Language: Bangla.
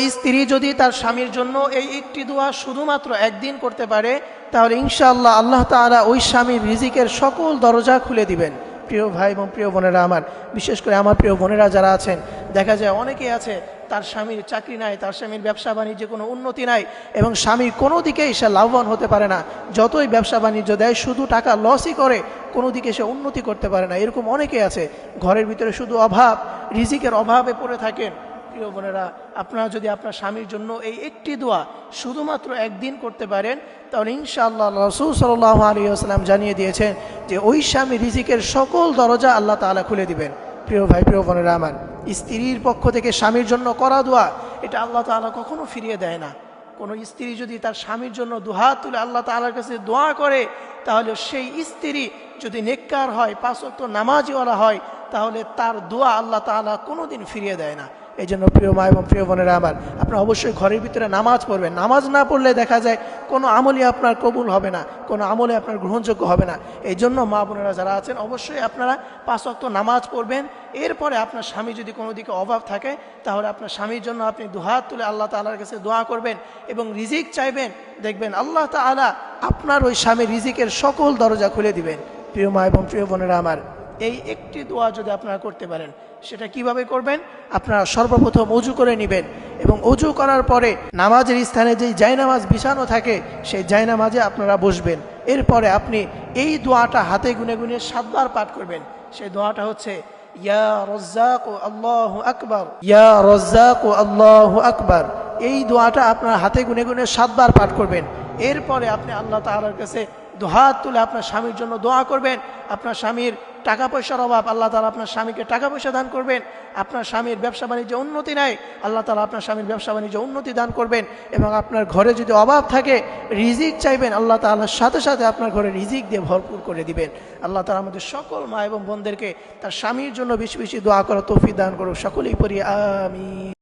স্ত্রী যদি তার স্বামীর জন্য এই একটি দোয়া শুধুমাত্র একদিন করতে পারে, তাহলে ইনশাআল্লাহ আল্লাহ তাআলা ওই স্বামীর রিজিকের সকল দরজা খুলে দিবেন। প্রিয় ভাই এবং প্রিয় বোনেরা আমার, বিশেষ করে আমার প্রিয় বোনেরা যারা আছেন, দেখা যায় অনেকেই আছে তার স্বামীর চাকরি নাই, তার স্বামীর ব্যবসা বাণিজ্যে কোনো উন্নতি নাই এবং স্বামীর কোনো দিকেই সে লাভবান হতে পারে না। যতই ব্যবসা বাণিজ্য দেয় শুধু টাকা লসই করে, কোনো দিকে সে উন্নতি করতে পারে না। এরকম অনেকেই আছে, ঘরের ভিতরে শুধু অভাব, রিজিকের অভাবে পড়ে থাকেন। প্রিয় বোনেরা, আপনারা যদি আপনার স্বামীর জন্য এই একটি দোয়া শুধুমাত্র একদিন করতে পারেন, তাহলে ইনশাআল্লাহ রাসূল সাল্লাল্লাহু আলাইহি ওয়াসাল্লাম জানিয়ে দিয়েছেন যে ওই স্বামী রিজিকের সকল দরজা আল্লাহ তাআলা খুলে দিবেন। প্রিয় ভাই, প্রিয় বোনেরা আমার, স্ত্রীর পক্ষ থেকে স্বামীর জন্য করা দোয়া, এটা আল্লাহ তাআলা কখনো ফিরিয়ে দেয় না। কোনো স্ত্রী যদি তার স্বামীর জন্য দুহাত তুলে আল্লাহ তাআলার কাছে দোয়া করে, তাহলে সেই স্ত্রী যদি নেককার হয়, 5 ওয়াক্ত নামাজীওয়ালা হয়, তাহলে তার দোয়া আল্লাহ তাআলা কোনোদিন ফিরিয়ে দেয় না। এই জন্য প্রিয় মা এবং প্রিয় বোনেরা আমার, আপনারা অবশ্যই ঘরের ভিতরে নামাজ পড়বেন। নামাজ না পড়লে দেখা যায় কোনো আমলই আপনার কবুল হবে না, কোনো আমলে আপনার গ্রহণযোগ্য হবে না। এই জন্য মা বোনেরা যারা আছেন, অবশ্যই আপনারা 5 ওয়াক্ত নামাজ পড়বেন। এরপরে আপনার স্বামী যদি কোনো দিকে অভাব থাকে, তাহলে আপনার স্বামীর জন্য আপনি দুহাত তুলে আল্লাহ তাআলার কাছে দোয়া করবেন এবং রিজিক চাইবেন। দেখবেন আল্লাহ তাআলা আপনার ওই স্বামীর রিজিকের সকল দরজা খুলে দিবেন। প্রিয় মা এবং প্রিয় বোনেরা আমার, এই একটি দোয়া যদি আপনারা করতে পারেন, সেটা কিভাবে করবেন? আপনারা সর্বপ্রথম অজু করে নেবেন এবং অজু করার পরে নামাজের স্থানে যেই জায়নামাজ বিছানো থাকে, সেই জায়নামাজে আপনারা বসবেন। এরপরে আপনি এই দোয়াটা হাতে গুনে গুনে 7 বার পাঠ করবেন। সেই দোয়াটা হচ্ছে ইয়া রাজ্জাক আল্লাহু আকবার, ইয়া রাজ্জাক আল্লাহু আকবার। এই দোয়াটা আপনারা হাতে গুনে গুনে 7 বার পাঠ করবেন। এরপরে আপনি আল্লাহ তাআলার কাছে দুহাত তুলে আপনার স্বামীর জন্য দোয়া করবেন। আপনার স্বামীর টাকা পয়সার অভাব, আল্লাহ তাআলা আপনার স্বামীকে টাকা পয়সা দান করবেন। আপনার স্বামীর ব্যবসা বাণিজ্যে উন্নতি নাই, আল্লাহ তাআলা আপনার স্বামীর ব্যবসা বাণিজ্যে উন্নতি দান করবেন। এবং আপনার ঘরে যদি অভাব থাকে, রিজিক চাইবেন, আল্লাহ তাআলার সাথে সাথে আপনার ঘরে রিজিক দিয়ে ভরপুর করে দিবেন। আল্লাহ তাআলা আমাদের সকল মা এবং বোনদেরকে তার স্বামীর জন্য বেশি বেশি দোয়া করার তৌফিক দান করুক। সকলেই পড়ি আমিন।